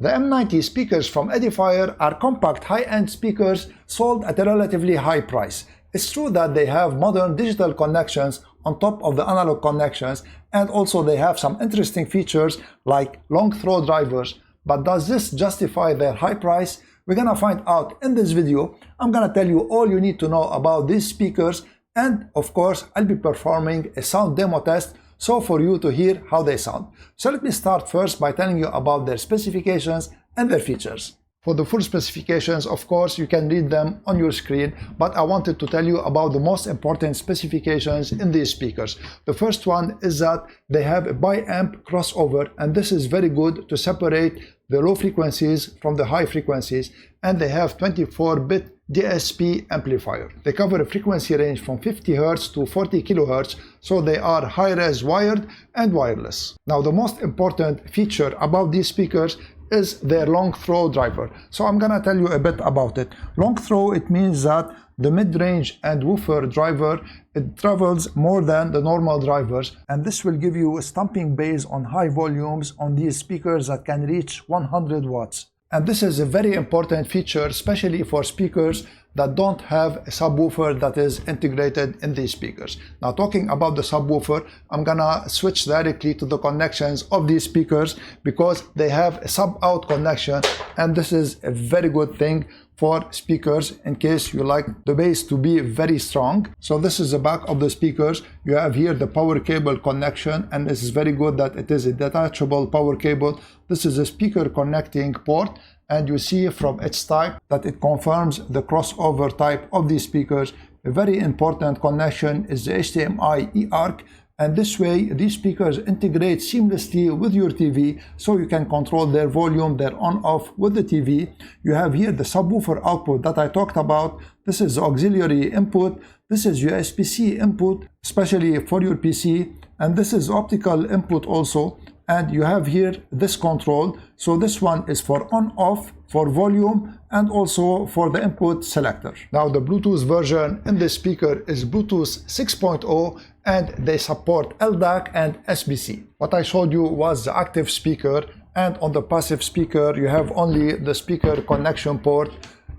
The M90 speakers from Edifier are compact high-end speakers sold at a relatively high price. It's true that they have modern digital connections on top of the analog connections, and also they have some interesting features like long throw drivers, but does this justify their high price? We're gonna find out in this video. I'm gonna tell you all you need to know about these speakers, and of course I'll be performing a sound demo test so for you to hear how they sound. So let me start first by telling you about their specifications and their features. For the full specifications, of course, you can read them on your screen, but I wanted to tell you about the most important specifications in these speakers. The first one is that they have a bi-amp crossover, and this is very good to separate the low frequencies from the high frequencies, and they have 24-bit DSP amplifier. They cover a frequency range from 50 Hz to 40 kHz, so they are high-res wired and wireless. Now, the most important feature about these speakers is their long throw driver. So I'm gonna tell you a bit about it. Long throw, it means that the mid-range and woofer driver, it travels more than the normal drivers, and this will give you a stumping bass on high volumes on these speakers that can reach 100 watts. And this is a very important feature, especially for speakers that don't have a subwoofer that is integrated in these speakers. Now, talking about the subwoofer, I'm gonna switch directly to the connections of these speakers because they have a sub-out connection, and this is a very good thing for speakers in case you like the bass to be very strong. So this is the back of the speakers. You have here the power cable connection, and this is very good that it is a detachable power cable. This is a speaker connecting port, and you see from its type that it confirms the crossover type of these speakers. A very important connection is the HDMI eARC, and this way these speakers integrate seamlessly with your TV, so you can control their volume, their on-off with the TV. You have here the subwoofer output that I talked about. This is auxiliary input. This is USB-C input, especially for your PC, and this is optical input also. And you have here this control. So this one is for on-off, for volume, and also for the input selector. Now, the Bluetooth version in this speaker is Bluetooth 6.0, and they support LDAC and SBC. What I showed you was the active speaker, and on the passive speaker you have only the speaker connection port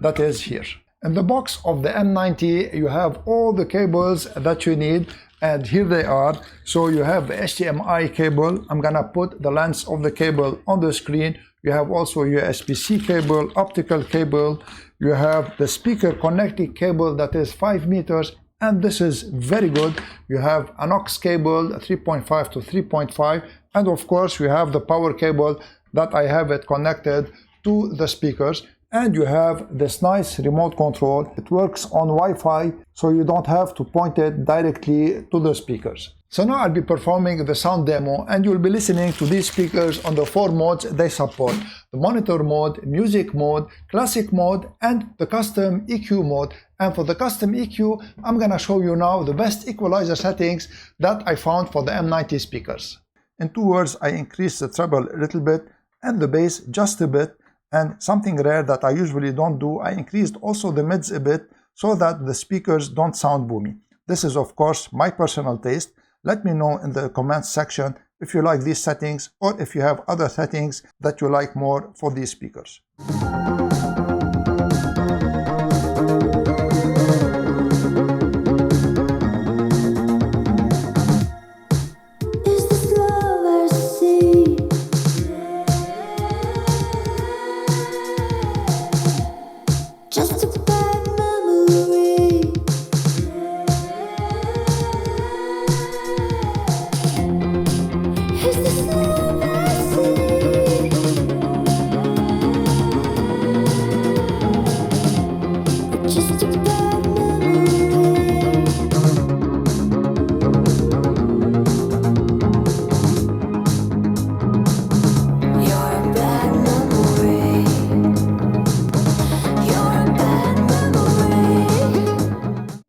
that is here. In the box of the M90 you have all the cables that you need, and here they are. So you have the HDMI cable. I'm gonna put the length of the cable on the screen. You have also USB-C cable, optical cable. You have the speaker connecting cable that is 5 meters, and this is very good. You have an aux cable 3.5 to 3.5, and of course you have the power cable that I have it connected to the speakers. And you have this nice remote control. It works on Wi-Fi, so you don't have to point it directly to the speakers. So now I'll be performing the sound demo, and you'll be listening to these speakers on the 4 modes they support: the monitor mode, music mode, classic mode, and the custom EQ mode. And for the custom EQ, I'm gonna show you now the best equalizer settings that I found for the M90 speakers. In 2 words, I increased the treble a little bit and the bass just a bit. And something rare that I usually don't do, I increased also the mids a bit so that the speakers don't sound boomy. This is of course my personal taste. Let me know in the comments section if you like these settings, or if you have other settings that you like more for these speakers.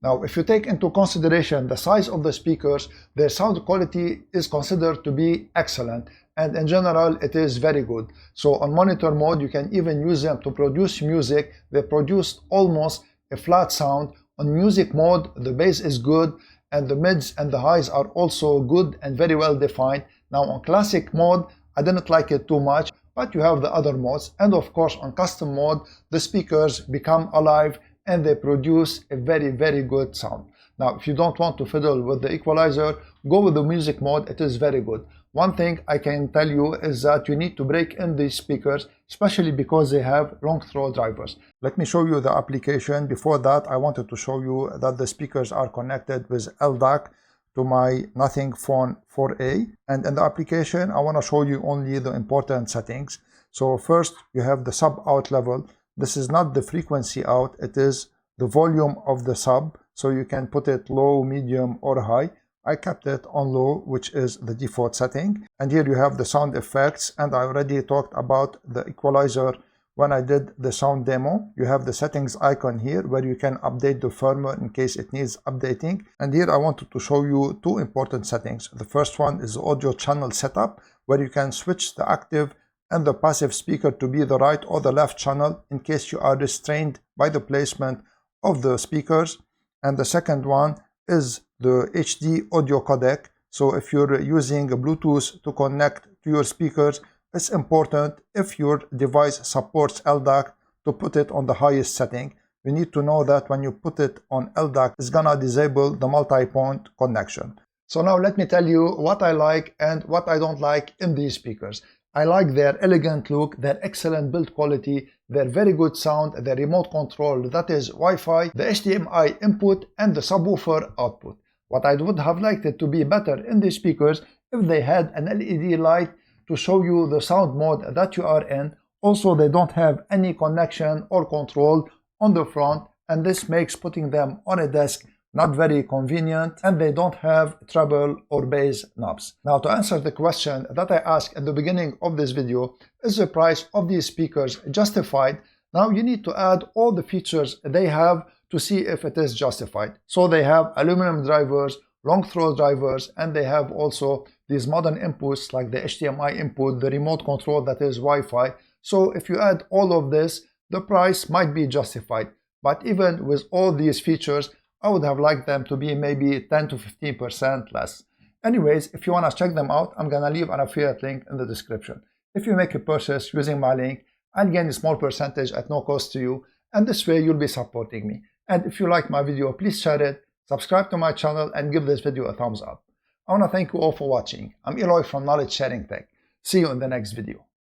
Now, if you take into consideration the size of the speakers, their sound quality is considered to be excellent, and in general it is very good. So on monitor mode you can even use them to produce music. They produce almost a flat sound. On music mode the bass is good, and the mids and the highs are also good and very well defined. Now on classic mode I didn't like it too much. but you have the other modes. And of course, on custom mode, the speakers become alive and they produce a very good sound. Now, if you don't want to fiddle with the equalizer, go with the music mode. It is very good. One thing I can tell you is that you need to break in these speakers, especially because they have long throw drivers. Let me show you the application. Before that, I wanted to show you that the speakers are connected with LDAC to my Nothing Phone 4a. And in the application, I want to show you only the important settings. So first, you have the sub out level. This is not the frequency out, it is the volume of the sub. So you can put it low, medium, or high. I kept it on low, which is the default setting. And here you have the sound effects, and I already talked about the equalizer when I did the sound demo. You have the settings icon here where you can update the firmware in case it needs updating. And here I wanted to show you two important settings. The first one is the audio channel setup, where you can switch the active and the passive speaker to be the right or the left channel in case you are restrained by the placement of the speakers. And the second one is the HD audio codec. So if you're using Bluetooth to connect to your speakers, it's important, if your device supports LDAC, to put it on the highest setting. You need to know that when you put it on LDAC, it's gonna disable the multi-point connection. So now let me tell you what I like and what I don't like in these speakers. I like their elegant look, their excellent build quality, their very good sound, their remote control, that is Wi-Fi, the HDMI input, and the subwoofer output. What I would have liked it to be better in these speakers if they had an LED light to show you the sound mode that you are in. Also, they don't have any connection or control on the front, and this makes putting them on a desk not very convenient, and they don't have treble or bass knobs. Now, to answer the question that I asked at the beginning of this video, is the price of these speakers justified? Now you need to add all the features they have to see if it is justified. So they have aluminum drivers, long throw drivers, and they have also these modern inputs like the HDMI input, the remote control that is Wi-Fi. So if you add all of this, the price might be justified. But even with all these features, I would have liked them to be maybe 10 to 15% less. Anyways, if you want to check them out, I'm gonna leave an affiliate link in the description. If you make a purchase using my link, I'll gain a small percentage at no cost to you, and this way you'll be supporting me. And if you liked my video, please share it, subscribe to my channel, and give this video a thumbs up. I want to thank you all for watching. I'm Eloy from Knowledge Sharing Tech. See you in the next video.